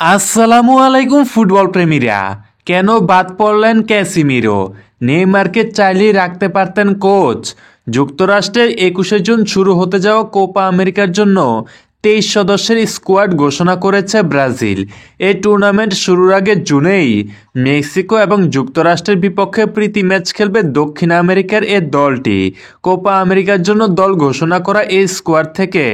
আসসালামু আলাইকুম ফুটবল প্রেমীরা। কেন বাদ পড়লেন ক্যাসিমিরো? নেইমারকে চাইলেই রাখতে পারতেন কোচ। যুক্তরাষ্ট্রে 21শে জুন শুরু হতে যাওয়া কোপা আমেরিকার জন্য 23 সদস্যের স্কোয়াড ঘোষণা করেছে ব্রাজিল। এই টুর্নামেন্ট শুরুর আগে জুনেই মেক্সিকো এবং যুক্তরাষ্ট্রের বিপক্ষে প্রীতি ম্যাচ খেলবে দক্ষিণ আমেরিকার এই দলটি। কোপা আমেরিকার জন্য দল ঘোষণা করা এই স্কোয়াড থেকে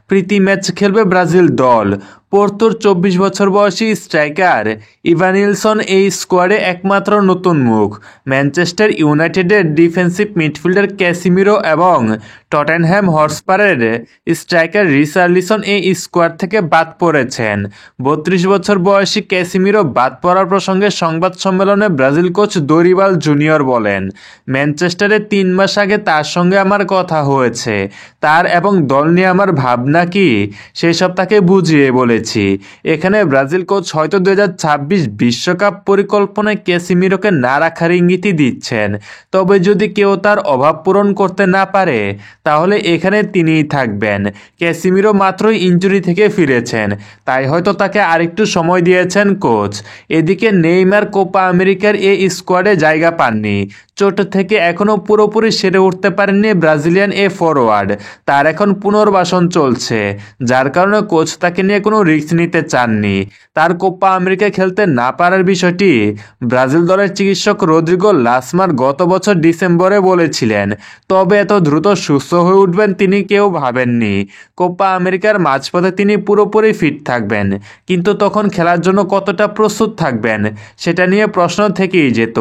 প্রীতি ম্যাচ খেলবে ব্রাজিল দল। পোর্তোর 24 বছর বয়সী স্ট্রাইকার ইভানিলসন এই স্কোয়াডে একমাত্র নতুন মুখ। ম্যানচেস্টার ইউনাইটেডের ডিফেন্সিভ মিডফিল্ডার ক্যাসিমিরো এবং টটেনহ্যাম হটস্পারের স্ট্রাইকার রিচার্লিসন এই স্কোয়াড থেকে বাদ পড়েছেন। 32 বছর বয়সী ক্যাসিমিরো বাদ পড়ার প্রসঙ্গে সংবাদ সম্মেলনে ব্রাজিল কোচ দরিবাল জুনিয়র বলেন, ম্যানচেস্টারে 3 মাস আগে তার সঙ্গে আমার কথা হয়েছে। তার এবং দল নিয়ে আমার ভাবনা কি সেসব তাকে বুঝিয়ে বলেছি। এখানে ব্রাজিল কোচ হয়তো 2026 বিশ্বকাপ পরিকল্পনায় ক্যাসিমিরোকে না রাখার ইঙ্গিতই দিচ্ছেন। তবে যদি কেউ তার অভাব পূরণ করতে না পারে তাহলে এখানে তিনিই থাকবেন। ক্যাসিমিরো মাত্রই ইনজুরি থেকে ফিরেছেন, তাই হয়তো তাকে আরেকটু সময় দিয়েছেন কোচ। এদিকে নেইমার কোপা আমেরিকার এই স্কোয়াডে জায়গা পাননি। চোট থেকে এখনও পুরোপুরি সেরে উঠতে পারেননি ব্রাজিলিয়ান এ ফরোয়ার্ড। তার এখন পুনর্বাসন চলছে, যার কারণে কোচ তাকে নিয়ে কোনো রিস্ক নিতে চাননি। তার কোপা আমেরিকা খেলতে না পারার বিষয়টি ব্রাজিল দলের চিকিৎসক রদ্রিগো লাসমার গত বছর ডিসেম্বরে বলেছিলেন। তবে এত দ্রুত সুস্থ হয়ে উঠবেন তিনি কেউ ভাবেননি। কোপা আমেরিকার মাঝপথে তিনি পুরোপুরি ফিট থাকবেন, কিন্তু তখন খেলার জন্য কতটা প্রস্তুত থাকবেন সেটা নিয়ে প্রশ্ন থেকেই যেত।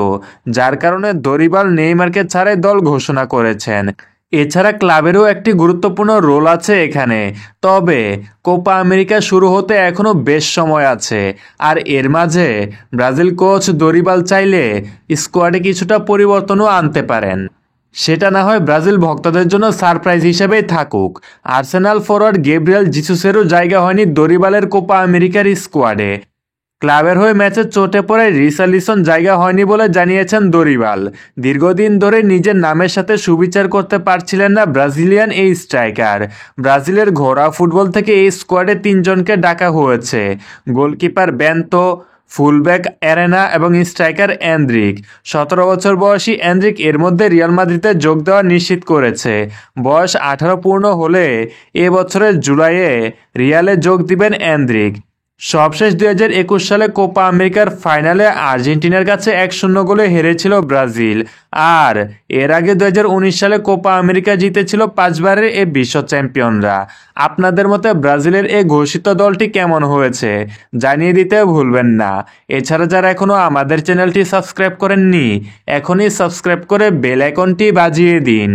যার কারণে দরিবাল নেইমারকে ছাড়াই দল ঘোষণা করেছেন। এছাড়া ক্লাবেরও একটি গুরুত্বপূর্ণ রোল আছে এখানে। তবে কোপা আমেরিকা শুরু হতে এখনও বেশ সময় আছে, আর এর মাঝে ব্রাজিল কোচ দরিবাল চাইলে স্কোয়াডে কিছুটা পরিবর্তনও আনতে পারেন। সেটা না হয় ব্রাজিল ভক্তদের জন্য সারপ্রাইজ হিসেবেই থাকুক। আর্সেনাল ফরওয়ার্ড গেব্রিয়েল জিসুসেরও জায়গা হয়নি দরিবালের কোপা আমেরিকার স্কোয়াডে। ক্লাবের হয়ে ম্যাচে চোটে পড়ে রিচার্লিসন জায়গা হয়নি বলে জানিয়েছেন দরিবাল। দীর্ঘদিন ধরে নিজের নামের সাথে সুবিচার করতে পারছিলেন না ব্রাজিলিয়ান এই স্ট্রাইকার। ব্রাজিলের ঘোড়া ফুটবল থেকে এই স্কোয়াডে 3 জনকে ডাকা হয়েছে: গোলকিপার বেন্তো, ফুলব্যাক অ্যারেনা এবং স্ট্রাইকার এন্দ্রিক। 17 বছর বয়সী এন্দ্রিক এর মধ্যে রিয়াল মাদ্রিদে যোগ দেওয়া নিশ্চিত করেছে। বয়স 18 পূর্ণ হলে এ বছরের জুলাইয়ে রিয়ালে যোগ দিবেন এন্দ্রিক। সবশেষ 2021 সালে কোপা আমেরিকার ফাইনালে আর্জেন্টিনার কাছে 1-0 গোলে হেরেছিল ব্রাজিল। আর এর আগে 2019 সালে কোপা আমেরিকা জিতেছিল 5 বারের এই বিশ্ব চ্যাম্পিয়নরা। আপনাদের মতে ব্রাজিলের এই ঘোষিত দলটি কেমন হয়েছে জানিয়ে দিতে ভুলবেন না। এছাড়া যারা এখনও আমাদের চ্যানেলটি সাবস্ক্রাইব করেননি, এখনই সাবস্ক্রাইব করে বেল আইকনটি বাজিয়ে দিন।